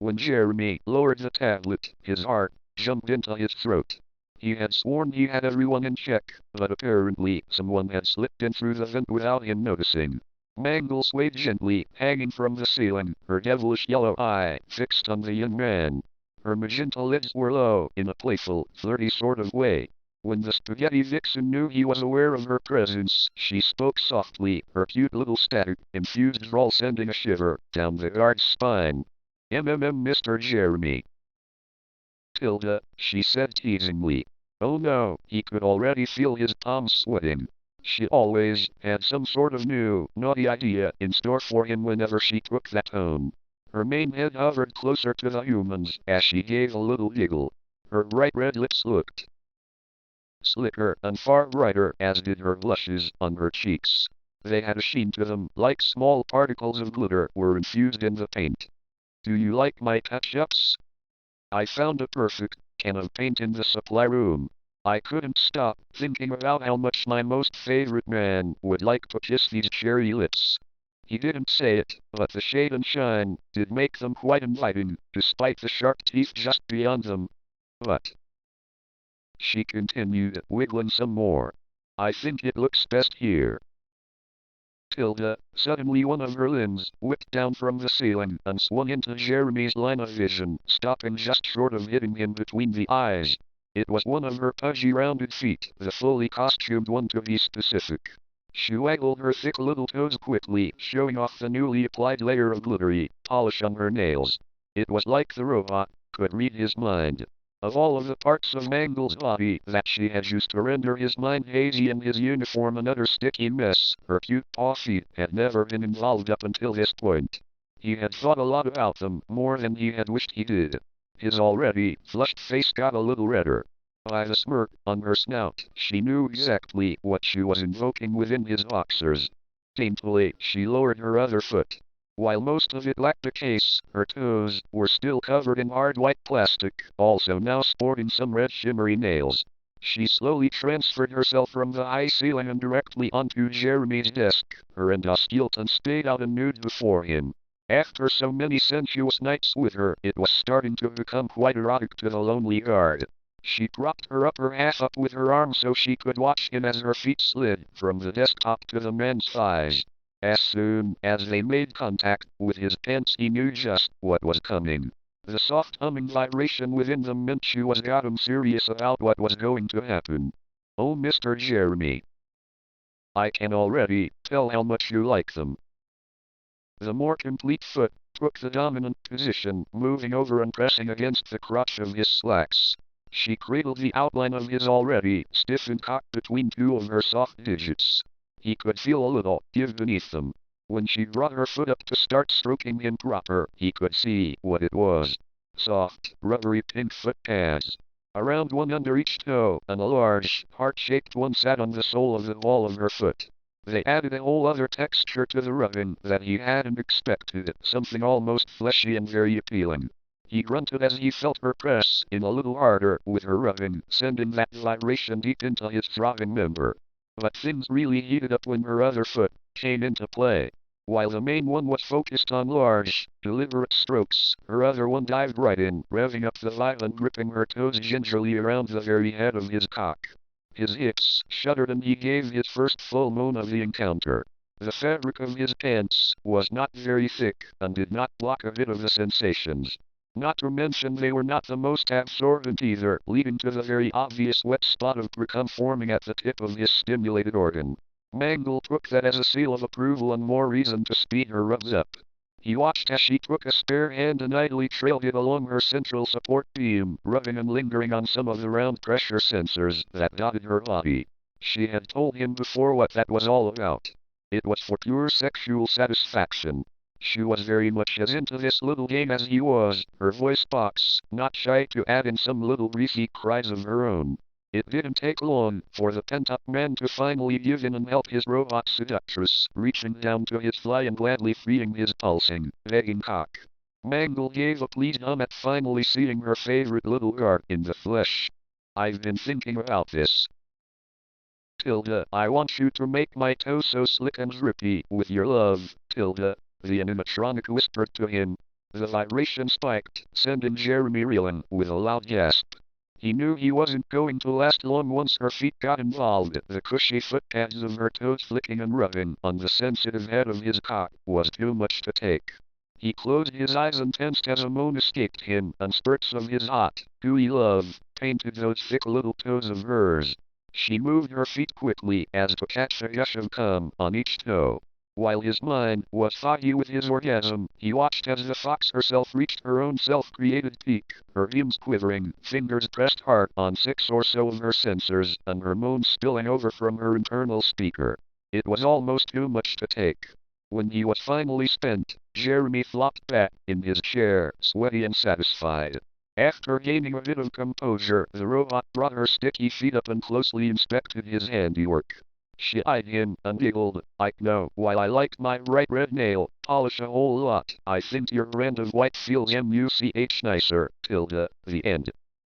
When Jeremy lowered the tablet, his heart jumped into his throat. He had sworn he had everyone in check, but apparently someone had slipped in through the vent without him noticing. Mangle swayed gently, hanging from the ceiling, her devilish yellow eye fixed on the young man. Her magenta lids were low, in a playful, flirty sort of way. When the spaghetti vixen knew he was aware of her presence, she spoke softly, her cute little static-infused drawl sending a shiver down the guard's spine. Mr. Jeremy. Tilda, she said teasingly. Oh no, he could already feel his palms sweating. She always had some sort of new, naughty idea in store for him whenever she took that tone. Her mane head hovered closer to the human's as she gave a little giggle. Her bright red lips looked slicker and far brighter, as did her blushes on her cheeks. They had a sheen to them, like small particles of glitter were infused in the paint. Do you like my touch-ups? I found a perfect can of paint in the supply room. I couldn't stop thinking about how much my most favorite man would like to kiss these cherry lips. He didn't say it, but the shade and shine did make them quite inviting, despite the sharp teeth just beyond them. But she continued, wiggling some more. I think it looks best here. Tilda, suddenly one of her limbs whipped down from the ceiling and swung into Jeremy's line of vision, stopping just short of hitting him between the eyes. It was one of her pudgy rounded feet, the fully costumed one to be specific. She waggled her thick little toes quickly, showing off the newly applied layer of glittery polish on her nails. It was like the robot could read his mind. Of all of the parts of Mangle's body that she had used to render his mind hazy and his uniform an utter sticky mess, her cute paw feet had never been involved up until this point. He had thought a lot about them, more than he had wished he did. His already flushed face got a little redder. By the smirk on her snout, she knew exactly what she was invoking within his boxers. Daintily, she lowered her other foot. While most of it lacked a case, her toes were still covered in hard white plastic, also now sporting some red shimmery nails. She slowly transferred herself from the high ceiling and directly onto Jeremy's desk, her endoskeleton splayed out and nude before him. After so many sensuous nights with her, it was starting to become quite erotic to the lonely guard. She propped her upper half up with her arm so she could watch him as her feet slid from the desktop to the man's thighs. As soon as they made contact with his pants, he knew just what was coming. The soft humming vibration within them meant she was goddamn serious about what was going to happen. Oh, Mr. Jeremy. I can already tell how much you like them. The more complete foot took the dominant position, moving over and pressing against the crotch of his slacks. She cradled the outline of his already stiffened cock between two of her soft digits. He could feel a little give beneath them. When she brought her foot up to start stroking him proper, he could see what it was. Soft, rubbery pink foot pads. A round one under each toe, and a large, heart-shaped one sat on the sole of the ball of her foot. They added a whole other texture to the rubbing that he hadn't expected, something almost fleshy and very appealing. He grunted as he felt her press in a little harder with her rubbing, sending that vibration deep into his throbbing member. But things really heated up when her other foot came into play. While the main one was focused on large, deliberate strokes, her other one dived right in, revving up the vibe and gripping her toes gingerly around the very head of his cock. His hips shuddered and he gave his first full moan of the encounter. The fabric of his pants was not very thick and did not block a bit of the sensations. Not to mention they were not the most absorbent either, leading to the very obvious wet spot of precum forming at the tip of his stimulated organ. Mangle took that as a seal of approval and more reason to speed her rubs up. He watched as she took a spare hand and idly trailed it along her central support beam, rubbing and lingering on some of the round pressure sensors that dotted her body. She had told him before what that was all about. It was for pure sexual satisfaction. She was very much as into this little game as he was, her voice box, not shy to add in some little breathy cries of her own. It didn't take long for the pent-up man to finally give in and help his robot seductress, reaching down to his fly and gladly freeing his pulsing, begging cock. Mangle gave a pleased hum at finally seeing her favorite little guard in the flesh. I've been thinking about this. Tilda, I want you to make my toe so slick and drippy with your love, Tilda, the animatronic whispered to him. The vibration spiked, sending Jeremy reeling with a loud gasp. He knew he wasn't going to last long once her feet got involved. The cushy foot pads of her toes flicking and rubbing on the sensitive head of his cock was too much to take. He closed his eyes and tensed as a moan escaped him, and spurts of his hot, gooey love painted those thick little toes of hers. She moved her feet quickly as to catch a gush of cum on each toe. While his mind was foggy with his orgasm, he watched as the fox herself reached her own self-created peak, her limbs quivering, fingers pressed hard on 6 or so of her sensors, and her moans spilling over from her internal speaker. It was almost too much to take. When he was finally spent, Jeremy flopped back in his chair, sweaty and satisfied. After gaining a bit of composure, the robot brought her sticky feet up and closely inspected his handiwork. She eyed him and giggled. I know, while I like my bright red nail polish a whole lot, I think your brand of white feels much nicer, tilde, the end.